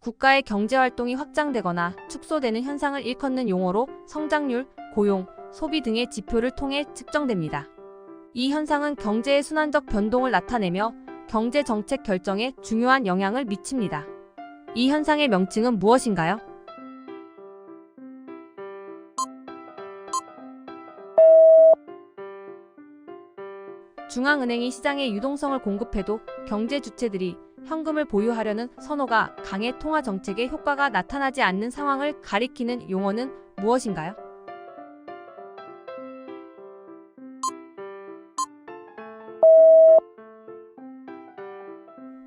국가의 경제활동이 확장되거나 축소되는 현상을 일컫는 용어로 성장률, 고용, 소비 등의 지표를 통해 측정됩니다. 이 현상은 경제의 순환적 변동을 나타내며 경제정책 결정에 중요한 영향을 미칩니다. 이 현상의 명칭은 무엇인가요? 중앙은행이 시장에 유동성을 공급해도 경제 주체들이 현금을 보유하려는 선호가 강해 통화 정책의 효과가 나타나지 않는 상황을 가리키는 용어는 무엇인가요?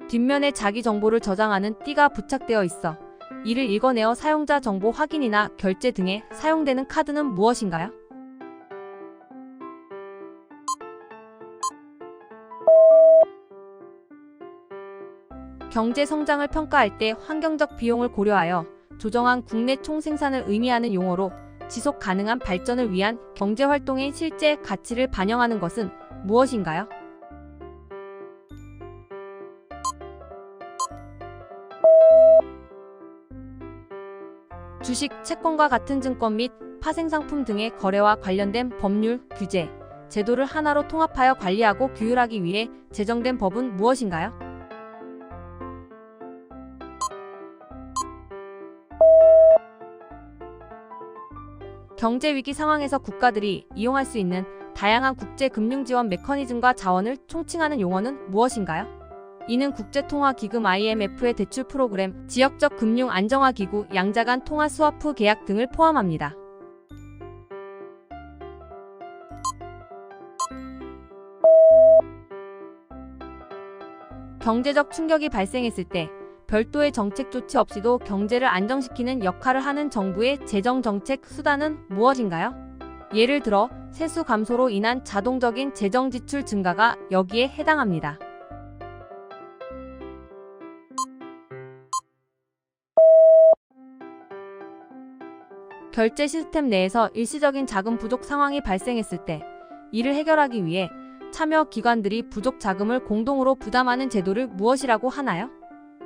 뒷면에 자기 정보를 저장하는 띠가 부착되어 있어 이를 읽어내어 사용자 정보 확인이나 결제 등에 사용되는 카드는 무엇인가요? 경제 성장을 평가할 때 환경적 비용을 고려하여 조정한 국내 총생산을 의미하는 용어로 지속 가능한 발전을 위한 경제활동의 실제 가치를 반영하는 것은 무엇인가요? 주식, 채권과 같은 증권 및 파생상품 등의 거래와 관련된 법률, 규제, 제도를 하나로 통합하여 관리하고 규율하기 위해 제정된 법은 무엇인가요? 경제위기 상황에서 국가들이 이용할 수 있는 다양한 국제금융지원 메커니즘과 자원을 총칭하는 용어는 무엇인가요? 이는 국제통화기금 IMF의 대출 프로그램, 지역적 금융 안정화기구, 양자간 통화 스와프 계약 등을 포함합니다. 경제적 충격이 발생했을 때 별도의 정책 조치 없이도 경제를 안정시키는 역할을 하는 정부의 재정정책 수단은 무엇인가요? 예를 들어 세수 감소로 인한 자동적인 재정 지출 증가가 여기에 해당합니다. 결제 시스템 내에서 일시적인 자금 부족 상황이 발생했을 때 이를 해결하기 위해 참여 기관들이 부족 자금을 공동으로 부담하는 제도를 무엇이라고 하나요?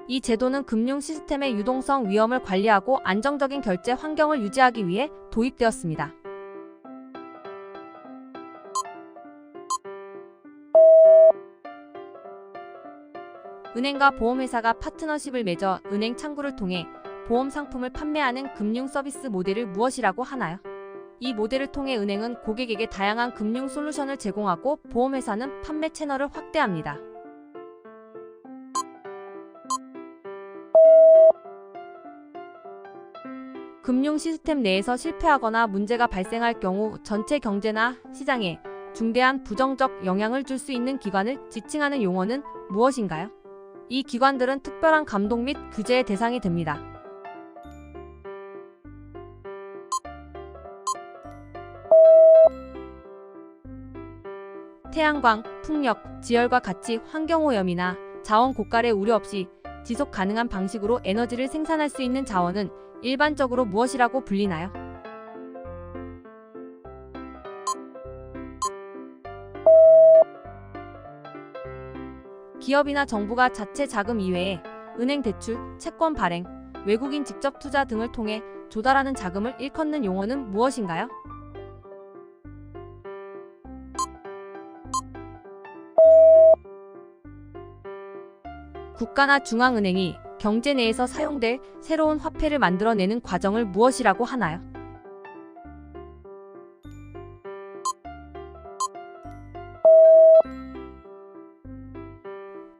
이 제도는 금융 시스템의 유동성 위험을 관리하고 안정적인 결제 환경을 유지하기 위해 도입되었습니다. 은행과 보험회사가 파트너십을 맺어 은행 창구를 통해 보험 상품을 판매하는 금융 서비스 모델을 무엇이라고 하나요? 이 모델을 통해 은행은 고객에게 다양한 금융 솔루션을 제공하고 보험회사는 판매 채널을 확대합니다. 금융 시스템 내에서 실패하거나 문제가 발생할 경우 전체 경제나 시장에 중대한 부정적 영향을 줄 수 있는 기관을 지칭하는 용어는 무엇인가요? 이 기관들은 특별한 감독 및 규제의 대상이 됩니다. 태양광, 풍력, 지열과 같이 환경오염이나 자원 고갈의 우려 없이 지속 가능한 방식으로 에너지를 생산할 수 있는 자원은 일반적으로 무엇이라고 불리나요? 기업이나 정부가 자체 자금 이외에 은행 대출, 채권 발행, 외국인 직접 투자 등을 통해 조달하는 자금을 일컫는 용어는 무엇인가요? 국가나 중앙은행이 경제 내에서 사용될 새로운 화폐를 만들어내는 과정을 무엇이라고 하나요?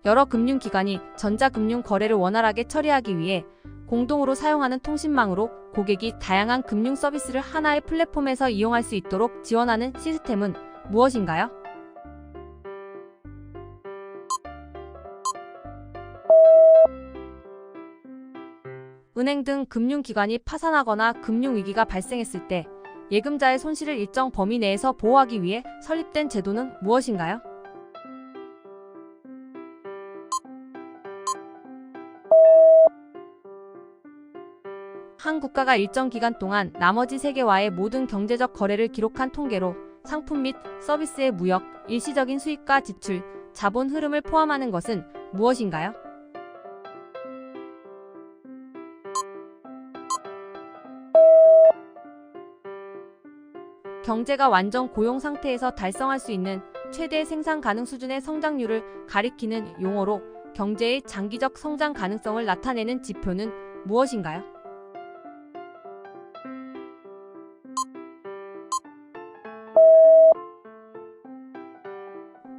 여러 금융기관이 전자금융 거래를 원활하게 처리하기 위해 공동으로 사용하는 통신망으로 고객이 다양한 금융 서비스를 하나의 플랫폼에서 이용할 수 있도록 지원하는 시스템은 무엇인가요? 은행 등 금융기관이 파산하거나 금융위기가 발생했을 때 예금자의 손실을 일정 범위 내에서 보호하기 위해 설립된 제도는 무엇인가요? 한 국가가 일정 기간 동안 나머지 세계와의 모든 경제적 거래를 기록한 통계로 상품 및 서비스의 무역, 일시적인 수입과 지출, 자본 흐름을 포함하는 것은 무엇인가요? 경제가 완전 고용 상태에서 달성할 수 있는 최대 생산 가능 수준의 성장률을 가리키는 용어로 경제의 장기적 성장 가능성을 나타내는 지표는 무엇인가요?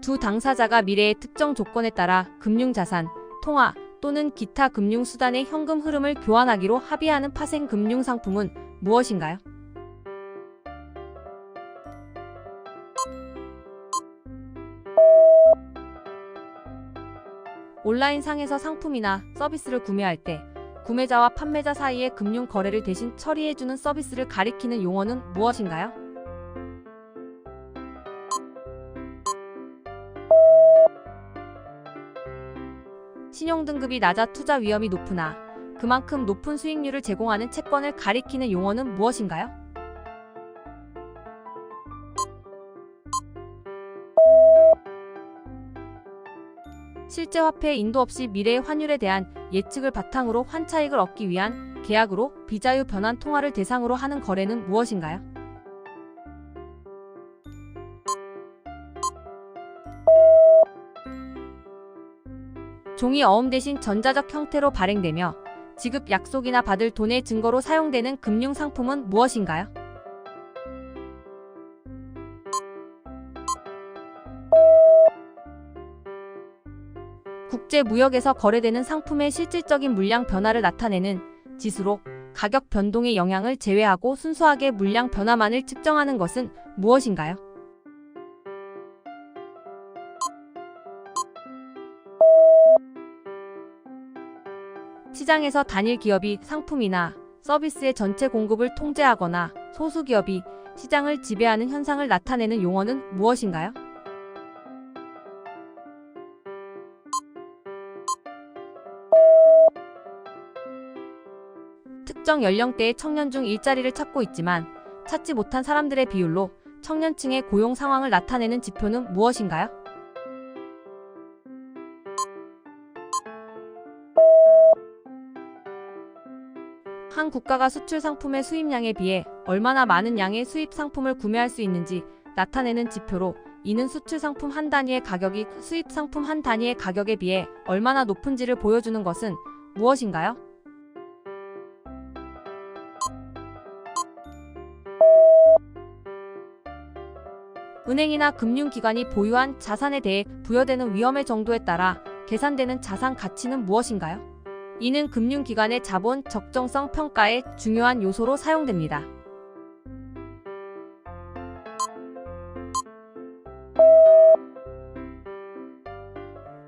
두 당사자가 미래의 특정 조건에 따라 금융자산, 통화 또는 기타 금융수단의 현금 흐름을 교환하기로 합의하는 파생 금융상품은 무엇인가요? 온라인상에서 상품이나 서비스를 구매할 때 구매자와 판매자 사이의 금융 거래를 대신 처리해주는 서비스를 가리키는 용어는 무엇인가요? 신용등급이 낮아 투자 위험이 높으나 그만큼 높은 수익률을 제공하는 채권을 가리키는 용어는 무엇인가요? 실제 화폐의 인도 없이 미래의 환율에 대한 예측을 바탕으로 환차익을 얻기 위한 계약으로 비자유 변환 통화를 대상으로 하는 거래는 무엇인가요? 종이 어음 대신 전자적 형태로 발행되며 지급 약속이나 받을 돈의 증거로 사용되는 금융상품은 무엇인가요? 국제무역에서 거래되는 상품의 실질적인 물량 변화를 나타내는 지수로 가격 변동의 영향을 제외하고 순수하게 물량 변화만을 측정하는 것은 무엇인가요? 시장에서 단일 기업이 상품이나 서비스의 전체 공급을 통제하거나 소수 기업이 시장을 지배하는 현상을 나타내는 용어는 무엇인가요? 특정 연령대의 청년 중 일자리를 찾고 있지만 찾지 못한 사람들의 비율로 청년층의 고용 상황을 나타내는 지표는 무엇인가요? 한 국가가 수출 상품의 수입량에 비해 얼마나 많은 양의 수입 상품을 구매할 수 있는지 나타내는 지표로 이는 수출 상품 한 단위의 가격이 수입 상품 한 단위의 가격에 비해 얼마나 높은지를 보여주는 것은 무엇인가요? 은행이나 금융기관이 보유한 자산에 대해 부여되는 위험의 정도에 따라 계산되는 자산 가치는 무엇인가요? 이는 금융기관의 자본 적정성 평가의 중요한 요소로 사용됩니다.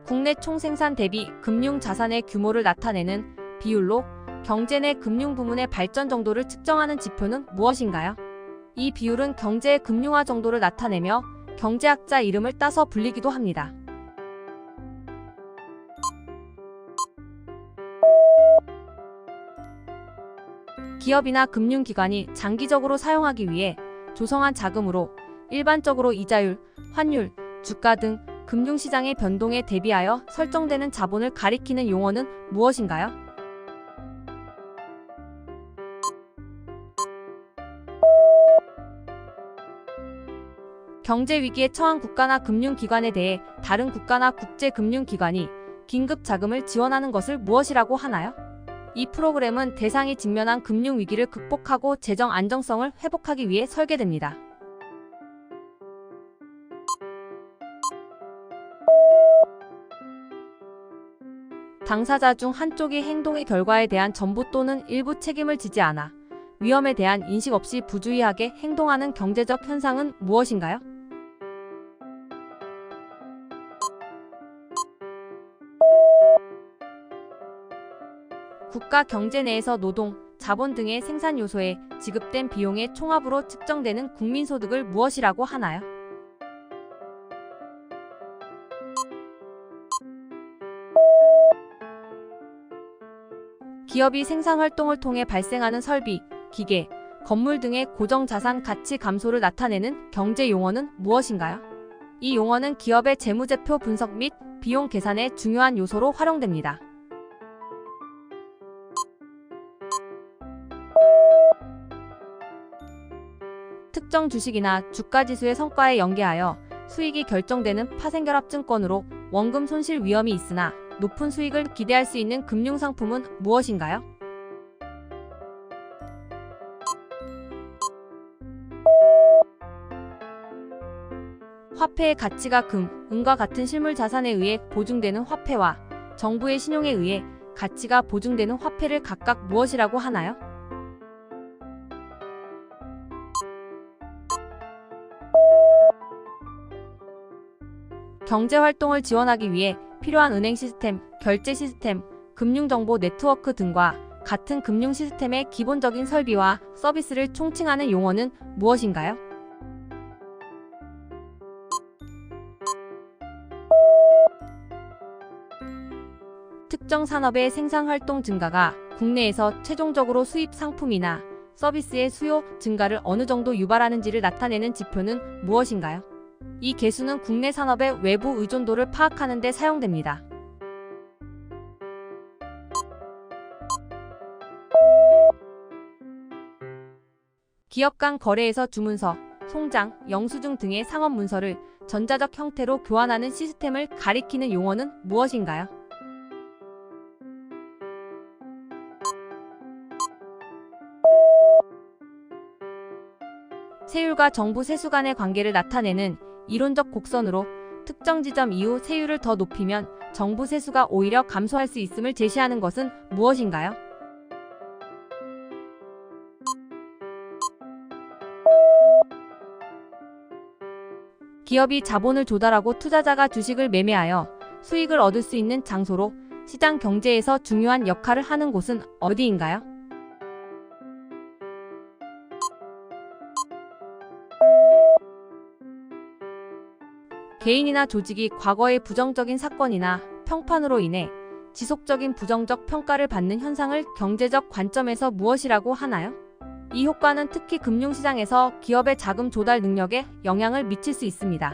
국내 총생산 대비 금융자산의 규모를 나타내는 비율로 경제 내 금융부문의 발전 정도를 측정하는 지표는 무엇인가요? 이 비율은 경제의 금융화 정도를 나타내며 경제학자 이름을 따서 불리기도 합니다. 기업이나 금융기관이 장기적으로 사용하기 위해 조성한 자금으로 일반적으로 이자율, 환율, 주가 등 금융시장의 변동에 대비하여 설정되는 자본을 가리키는 용어는 무엇인가요? 경제위기에 처한 국가나 금융기관에 대해 다른 국가나 국제금융기관이 긴급 자금을 지원하는 것을 무엇이라고 하나요? 이 프로그램은 대상이 직면한 금융위기를 극복하고 재정 안정성을 회복하기 위해 설계됩니다. 당사자 중 한쪽이 행동의 결과에 대한 전부 또는 일부 책임을 지지 않아 위험에 대한 인식 없이 부주의하게 행동하는 경제적 현상은 무엇인가요? 국가 경제 내에서 노동, 자본 등의 생산 요소에 지급된 비용의 총합으로 측정되는 국민소득을 무엇이라고 하나요? 기업이 생산활동을 통해 발생하는 설비, 기계, 건물 등의 고정자산 가치 감소를 나타내는 경제 용어는 무엇인가요? 이 용어는 기업의 재무제표 분석 및 비용 계산의 중요한 요소로 활용됩니다. 특정 주식이나 주가지수의 성과에 연계하여 수익이 결정되는 파생결합증권으로 원금 손실 위험이 있으나 높은 수익을 기대할 수 있는 금융상품은 무엇인가요? 화폐의 가치가 금, 은과 같은 실물 자산에 의해 보증되는 화폐와 정부의 신용에 의해 가치가 보증되는 화폐를 각각 무엇이라고 하나요? 경제활동을 지원하기 위해 필요한 은행 시스템, 결제 시스템, 금융정보 네트워크 등과 같은 금융 시스템의 기본적인 설비와 서비스를 총칭하는 용어는 무엇인가요? 특정 산업의 생산활동 증가가 국내에서 최종적으로 수입 상품이나 서비스의 수요 증가를 어느 정도 유발하는지를 나타내는 지표는 무엇인가요? 이 계수는 국내 산업의 외부 의존도를 파악하는 데 사용됩니다. 기업 간 거래에서 주문서, 송장, 영수증 등의 상업 문서를 전자적 형태로 교환하는 시스템을 가리키는 용어는 무엇인가요? 세율과 정부 세수 간의 관계를 나타내는 이론적 곡선으로 특정 지점 이후 세율을 더 높이면 정부 세수가 오히려 감소할 수 있음을 제시하는 것은 무엇인가요? 기업이 자본을 조달하고 투자자가 주식을 매매하여 수익을 얻을 수 있는 장소로 시장 경제에서 중요한 역할을 하는 곳은 어디인가요? 개인이나 조직이 과거의 부정적인 사건이나 평판으로 인해 지속적인 부정적 평가를 받는 현상을 경제적 관점에서 무엇이라고 하나요? 이 효과는 특히 금융시장에서 기업의 자금 조달 능력에 영향을 미칠 수 있습니다.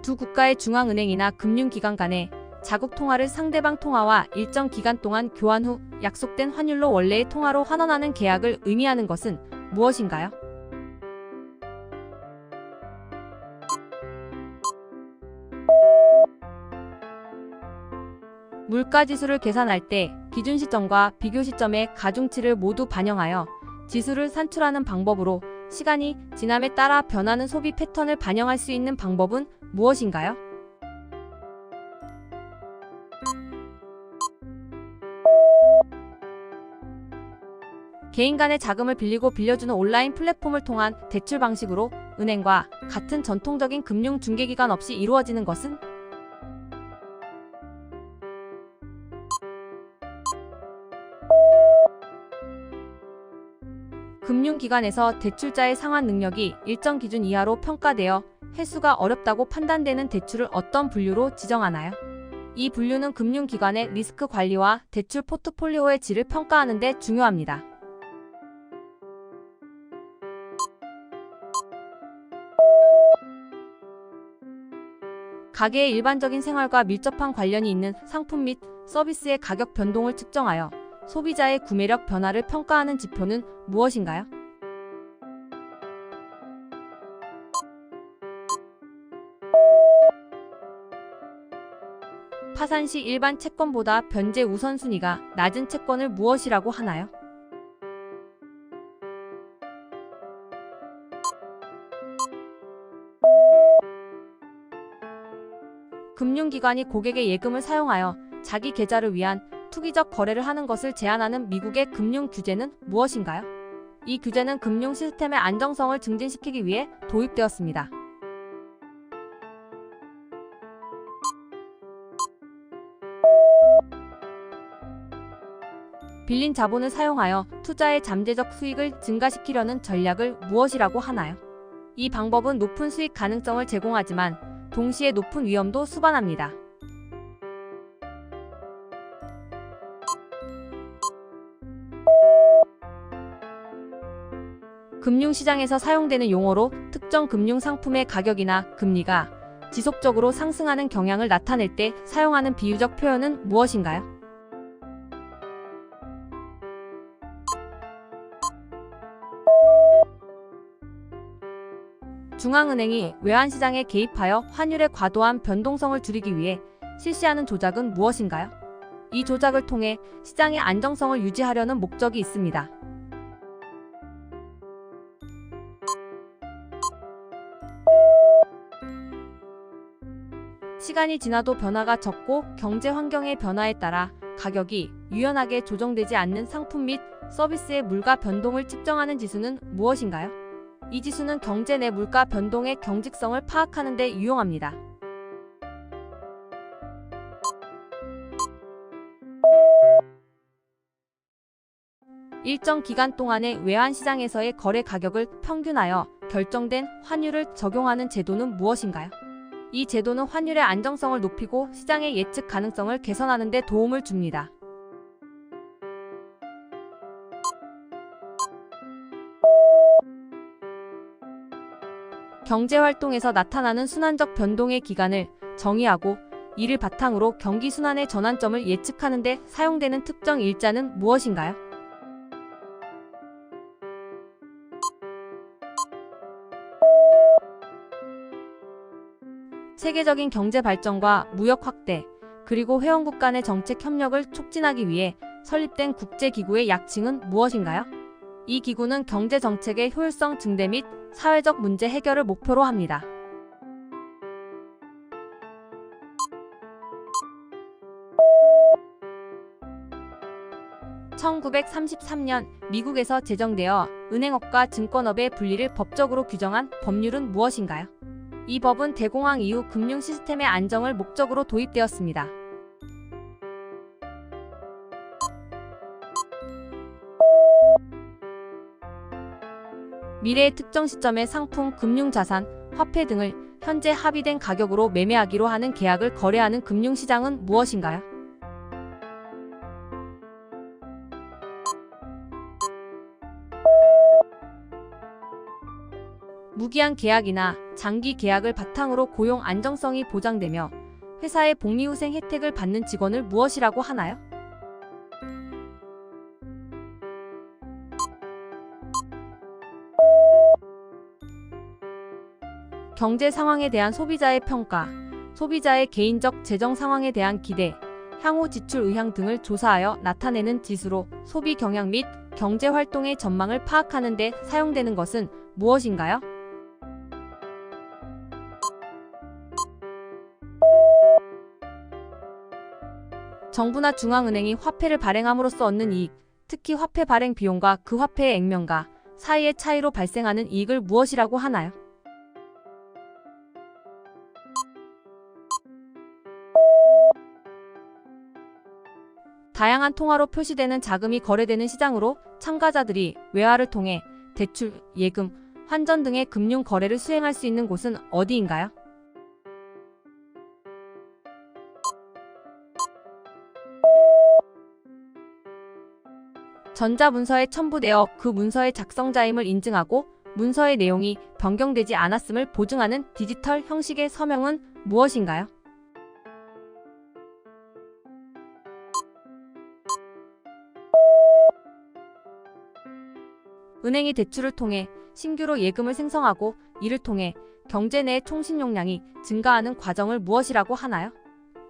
두 국가의 중앙은행이나 금융기관 간의 자국 통화를 상대방 통화와 일정 기간 동안 교환 후 약속된 환율로 원래의 통화로 환원하는 계약을 의미하는 것은 무엇인가요? 물가지수를 계산할 때 기준 시점과 비교 시점의 가중치를 모두 반영하여 지수를 산출하는 방법으로 시간이 지남에 따라 변하는 소비 패턴을 반영할 수 있는 방법은 무엇인가요? 개인 간의 자금을 빌리고 빌려주는 온라인 플랫폼을 통한 대출 방식으로 은행과 같은 전통적인 금융 중개기관 없이 이루어지는 것은? 금융기관에서 대출자의 상환 능력이 일정 기준 이하로 평가되어 회수가 어렵다고 판단되는 대출을 어떤 분류로 지정하나요? 이 분류는 금융기관의 리스크 관리와 대출 포트폴리오의 질을 평가하는 데 중요합니다. 가계의 일반적인 생활과 밀접한 관련이 있는 상품 및 서비스의 가격 변동을 측정하여 소비자의 구매력 변화를 평가하는 지표는 무엇인가요? 파산 시 일반 채권보다 변제 우선순위가 낮은 채권을 무엇이라고 하나요? 금융기관이 고객의 예금을 사용하여 자기 계좌를 위한 투기적 거래를 하는 것을 제한하는 미국의 금융 규제는 무엇인가요? 이 규제는 금융 시스템의 안정성을 증진시키기 위해 도입되었습니다. 빌린 자본을 사용하여 투자의 잠재적 수익을 증가시키려는 전략을 무엇이라고 하나요? 이 방법은 높은 수익 가능성을 제공하지만 동시에 높은 위험도 수반합니다. 금융시장에서 사용되는 용어로 특정 금융상품의 가격이나 금리가 지속적으로 상승하는 경향을 나타낼 때 사용하는 비유적 표현은 무엇인가요? 중앙은행이 외환시장에 개입하여 환율의 과도한 변동성을 줄이기 위해 실시하는 조작은 무엇인가요? 이 조작을 통해 시장의 안정성을 유지하려는 목적이 있습니다. 시간이 지나도 변화가 적고 경제 환경의 변화에 따라 가격이 유연하게 조정되지 않는 상품 및 서비스의 물가 변동을 측정하는 지수는 무엇인가요? 이 지수는 경제 내 물가 변동의 경직성을 파악하는 데 유용합니다. 일정 기간 동안의 외환시장에서의 거래 가격을 평균하여 결정된 환율을 적용하는 제도는 무엇인가요? 이 제도는 환율의 안정성을 높이고 시장의 예측 가능성을 개선하는 데 도움을 줍니다. 경제활동에서 나타나는 순환적 변동의 기간을 정의하고 이를 바탕으로 경기순환의 전환점을 예측하는 데 사용되는 특정 일자는 무엇인가요? 세계적인 경제 발전과 무역 확대, 그리고 회원국 간의 정책 협력을 촉진하기 위해 설립된 국제기구의 약칭은 무엇인가요? 이 기구는 경제 정책의 효율성 증대 및 사회적 문제 해결을 목표로 합니다. (1933년) 미국에서 제정되어 은행업과 증권업의 분리를 법적으로 규정한 법률은 무엇인가요? 이 법은 대공황 이후 금융 시스템의 안정을 목적으로 도입되었습니다. 미래의 특정 시점에 상품, 금융자산, 화폐 등을 현재 합의된 가격으로 매매하기로 하는 계약을 거래하는 금융시장은 무엇인가요? 무기한 계약이나 장기 계약을 바탕으로 고용 안정성이 보장되며 회사의 복리후생 혜택을 받는 직원을 무엇이라고 하나요? 경제 상황에 대한 소비자의 평가, 소비자의 개인적 재정 상황에 대한 기대, 향후 지출 의향 등을 조사하여 나타내는 지수로 소비 경향 및 경제 활동의 전망을 파악하는 데 사용되는 것은 무엇인가요? 정부나 중앙은행이 화폐를 발행함으로써 얻는 이익, 특히 화폐 발행 비용과 그 화폐의 액면가 사이의 차이로 발생하는 이익을 무엇이라고 하나요? 다양한 통화로 표시되는 자금이 거래되는 시장으로 참가자들이 외화를 통해 대출, 예금, 환전 등의 금융 거래를 수행할 수 있는 곳은 어디인가요? 전자문서에 첨부되어 그 문서의 작성자임을 인증하고 문서의 내용이 변경되지 않았음을 보증하는 디지털 형식의 서명은 무엇인가요? 은행이 대출을 통해 신규로 예금을 생성하고 이를 통해 경제 내 통신 용량이 증가하는 과정을 무엇이라고 하나요?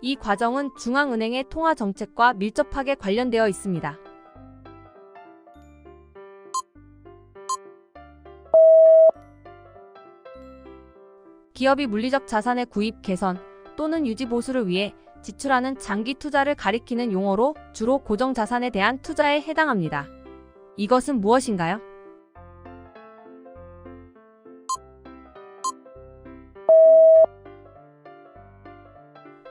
이 과정은 중앙은행의 통화 정책과 밀접하게 관련되어 있습니다. 기업이 물리적 자산의 구입, 개선 또는 유지 보수를 위해 지출하는 장기 투자를 가리키는 용어로 주로 고정 자산에 대한 투자에 해당합니다. 이것은 무엇인가요?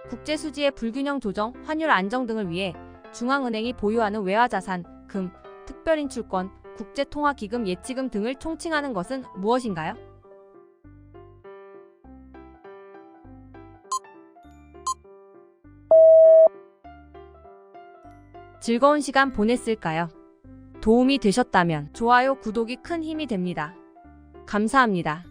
국제 수지의 불균형 조정, 환율 안정 등을 위해 중앙은행이 보유하는 외화자산, 금, 특별인출권, 국제통화기금, 예치금 등을 총칭하는 것은 무엇인가요? 즐거운 시간 보냈을까요? 도움이 되셨다면 좋아요, 구독이 큰 힘이 됩니다. 감사합니다.